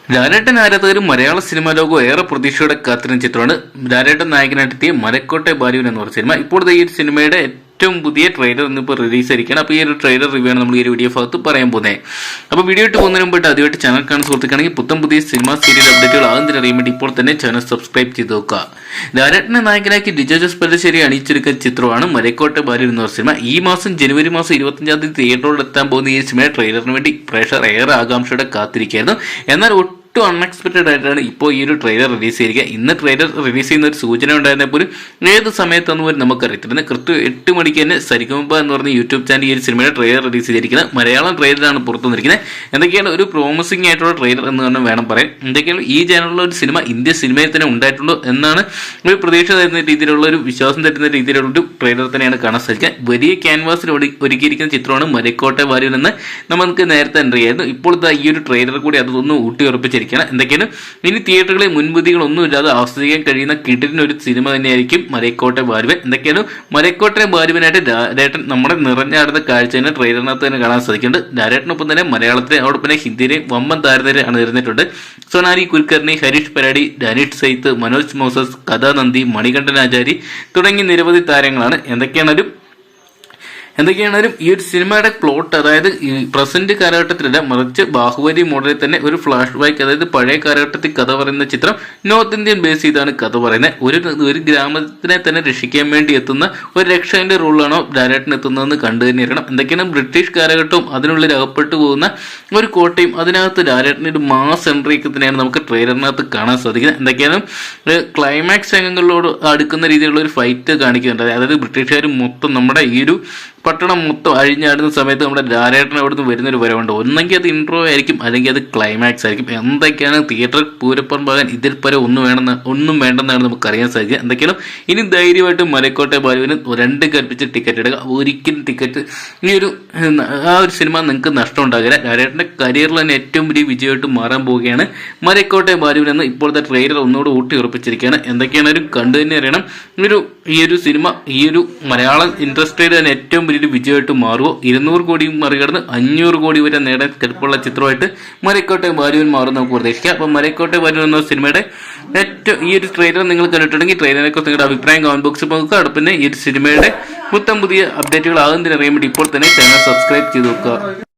ലാലേട്ടൻ ആരാധകരും മലയാള സിനിമാ ലോകം ഏറെ പ്രതീക്ഷയോടെ കാത്തിരുന്ന ചിത്രമാണ് ലാലേട്ടൻ നായകനായിട്ടെത്തിയ മലക്കോട്ടെ ബാലുവൻ എന്ന് പറഞ്ഞ സിനിമ. ഇപ്പോഴത്തെ ഈ സിനിമയുടെ ഏറ്റവും പുതിയ ട്രെയിലർ ഇന്നിപ്പോൾ റിലീസ് ആയിരിക്കണം. അപ്പോൾ ഈ ഒരു ട്രെയിലർ റിവ്യൂ ആണ് നമ്മൾ ഈ ഒരു വീഡിയോ ഭാഗത്ത് പറയാൻ പോകുന്നത്. അപ്പോൾ വീഡിയോ ഇട്ട് പോകുന്നതിന് മുമ്പായിട്ട് ആദ്യമായിട്ട് ചാനൽ കാണുന്ന സുഹൃത്തുക്കാണെങ്കിൽ പുതിയ സിനിമ സീരിയൽ അപ്ഡേറ്റുകൾ ആദ്യം അറിയാൻ വേണ്ടി ഇപ്പോൾ തന്നെ ചാനൽ സബ്സ്ക്രൈബ് ചെയ്ത് നോക്കുക. ലാലേട്ടനെ നായകനാക്കി ലിജോ ജോസ് പല്ലിശ്ശേരി അണിയിച്ചെടുക്കുന്ന ചിത്രമാണ് മലക്കോട്ടെ ബാലുവൻ എന്ന് പറഞ്ഞ സിനിമ. ഈ മാസം ജനുവരി മാസം 25-ാം തീയതി തിയേറ്ററിൽ എത്താൻ പോകുന്ന ഈ സിനിമയുടെ ട്രെയിലറിന് വേണ്ടി പ്രേക്ഷകർ ഏറെ ആകാംക്ഷയോടെ കാത്തിരിക്കുകയായിരുന്നു. എന്നാൽ ഒട്ടും അൺഎക്സ്പെക്ടഡ് ആയിട്ടാണ് ഇപ്പോൾ ഈ ഒരു ട്രെയിലർ റിലീസ് ചെയ്തിരിക്കുക. ഇന്ന് ട്രെയിലർ റിലീസ് ചെയ്യുന്ന ഒരു സൂചന ഉണ്ടായിരുന്ന പോലും ഏത് സമയത്തെന്ന് പോലും നമുക്കറിയത്തില്ല. കൃത്യം 8 മണിക്ക് തന്നെ സരിഗമപ എന്ന് പറഞ്ഞ യൂട്യൂബ് ചാനൽ ഈ ഒരു സിനിമയുടെ ട്രെയിലർ റിലീസ് ചെയ്തിരിക്കുന്നത്. മലയാളം ട്രെയിലറാണ് പുറത്തു വന്നിരിക്കുന്നത്. എന്തൊക്കെയാണ് ഒരു പ്രോമിസിംഗ് ആയിട്ടുള്ള ട്രെയിലർ എന്ന് തന്നെ വേണം പറയാൻ. എന്തൊക്കെയാണ് ഈ ചാനലിലുള്ള ഒരു സിനിമ ഇന്ത്യ സിനിമയിൽ തന്നെ ഉണ്ടായിട്ടുണ്ടോ എന്നാണ് ഒരു പ്രതീക്ഷ തരുന്ന രീതിയിലുള്ള ഒരു വിശ്വാസം തരുന്ന രീതിയിലുള്ള ഒരു ട്രെയിലർ തന്നെയാണ് കാണാൻ സാധിക്കുക. വലിയ ക്യാൻവാസിൽ ഒരുക്കിയിരിക്കുന്ന ചിത്രമാണ് മലക്കോട്ടെ ബാലുവൻ എന്ന് നമുക്ക് നേരത്തെ അറിയായിരുന്നു. ഇപ്പോൾ ഈ ഒരു ട്രെയിലർ കൂടി അതൊന്ന് ഊട്ടി ഉറപ്പിച്ചിരിക്കുകയാണ്. എന്തൊക്കെയാണ് ഇനി തിയേറ്ററുകളിൽ മുൻവിധികളൊന്നും ഇല്ലാതെ ആസ്വദിക്കാൻ കഴിയുന്ന കിടിലൊരു സിനിമ തന്നെയായിരിക്കും മലക്കോട്ടെ ബാലുവൻ. എന്തൊക്കെയാണ് മലക്കോട്ടെ ബാലുവനായിട്ട് ലാലേട്ടൻ നമ്മുടെ നിറഞ്ഞാടുന്ന കാഴ്ച തന്നെ ട്രെയിലറിനകത്ത് തന്നെ കാണാൻ സാധിക്കുന്നുണ്ട്. ലാലേട്ടനൊപ്പം തന്നെ മലയാളത്തിലെ അതോടൊപ്പം ഹിന്ദിയിലെയും വമ്പൻ താരനിര അണിനിരന്നിട്ടുണ്ട്. സോനാലി കുൽക്കർണി, ഹരീഷ് പരാടി, ഡാനിഷ് സൈത്ത്, മനോജ് മോസസ്, കഥാനന്ദി, മണികണ്ഠൻ ആചാരി തുടങ്ങി നിരവധി താരങ്ങളാണ്. എന്തൊക്കെയാണെങ്കിലും ഈ ഒരു സിനിമയുടെ പ്ലോട്ട് അതായത് ഈ പ്രസന്റ് കാലഘട്ടത്തിലല്ല മറിച്ച് ബാഹുബലി മോഡലിൽ തന്നെ ഒരു ഫ്ലാഷ് ബാക്ക്, അതായത് പഴയ കാലഘട്ടത്തിൽ കഥ പറയുന്ന ചിത്രം നോർത്ത് ഇന്ത്യൻ ബേസ് ചെയ്താണ് കഥ പറയുന്നത്. ഒരു ഗ്രാമത്തിനെ തന്നെ രക്ഷിക്കാൻ വേണ്ടി എത്തുന്ന ഒരു രക്ഷകന്റെ റോളിലാണോ ലാലേട്ടൻ എത്തുന്നതെന്ന് കണ്ടു തന്നെ ഇരിക്കണം. എന്തൊക്കെയാണ് ബ്രിട്ടീഷ് കാലഘട്ടവും അതിനുള്ളിൽ അകപ്പെട്ടു പോകുന്ന ഒരു കോട്ടയും അതിനകത്ത് ലാലേട്ടൻ്റെ ഒരു മാസ് എൻട്രിയൊക്കെ തന്നെയാണ് നമുക്ക് ട്രെയിലറിനകത്ത് കാണാൻ സാധിക്കുന്നത്. എന്തൊക്കെയാണ് ക്ലൈമാക്സ് രംഗങ്ങളോട് അടുക്കുന്ന രീതിയിലുള്ള ഒരു ഫൈറ്റ് കാണിക്കുന്നുണ്ട്. അതായത് ബ്രിട്ടീഷുകാർ മൊത്തം നമ്മുടെ ഈ ഒരു പട്ടണം മൊത്തം അഴിഞ്ഞാടുന്ന സമയത്ത് നമ്മുടെ ലാലേട്ടൻ അവിടുന്ന് വരുന്നൊരു വരവുണ്ട്. ഒന്നെങ്കിൽ അത് ഇൻട്രോ ആയിരിക്കും, അല്ലെങ്കിൽ അത് ക്ലൈമാക്സ് ആയിരിക്കും. എന്തൊക്കെയാണ് തിയേറ്റർ പൂരപ്പറമ്പാകാൻ ഇതിൽ പരം ഒന്നും വേണ്ടെന്നാണ് നമുക്ക് അറിയാൻ സാധിക്കുക. എന്തൊക്കെയാണ് ഇനി ധൈര്യമായിട്ട് മലക്കോട്ടെ ബാലുവിന് 2 കൽപ്പിച്ച് ടിക്കറ്റ് എടുക്കുക. ഒരിക്കലും ടിക്കറ്റ് ആ ഒരു സിനിമ നിങ്ങൾക്ക് നഷ്ടം ഉണ്ടാകില്ല. ലാലേട്ടൻ്റെ കരിയറിൽ തന്നെ ഏറ്റവും വലിയ വിജയമായിട്ട് മാറാൻ പോവുകയാണ് മലക്കോട്ടെ ബാലുവിൻ എന്ന് ഇപ്പോഴത്തെ ട്രെയിലർ ഒന്നുകൂടെ ഊട്ടി ഉറപ്പിച്ചിരിക്കുകയാണ്. എന്തൊക്കെയാണ് ഒരു കണ്ടു തന്നെ അറിയണം. ഈ ഒരു സിനിമ ഈ ഒരു മലയാളം ഇൻഡസ്ട്രിയുടെ തന്നെ ഏറ്റവും വലിയൊരു വിജയമായിട്ട് മാറുമോ, 200 കോടി മറികടന്ന് 500 കോടി വരെ നേടാൻ കെൽപ്പുള്ള ചിത്രമായിട്ട് മലക്കോട്ടെ ബാലുവൻ മാറും നമുക്ക് പ്രതീക്ഷിക്കാം. അപ്പം മലക്കോട്ടെ ബാലുവൻ എന്ന സിനിമയുടെ ഈ ഒരു ട്രെയിലർ നിങ്ങൾ കണ്ടിട്ടുണ്ടെങ്കിൽ ട്രെയിലറിനെ കുറിച്ച് നിങ്ങളുടെ അഭിപ്രായം കമന്റ് ബോക്സിൽ നോക്കുക. അടുപ്പിന്നെ ഈ ഒരു സിനിമയുടെ പുതിയ അപ്ഡേറ്റുകൾ ആകുന്നതിന് അറിയാൻ വേണ്ടി ഇപ്പോൾ തന്നെ ചാനൽ സബ്സ്ക്രൈബ് ചെയ്ത് നോക്കുക.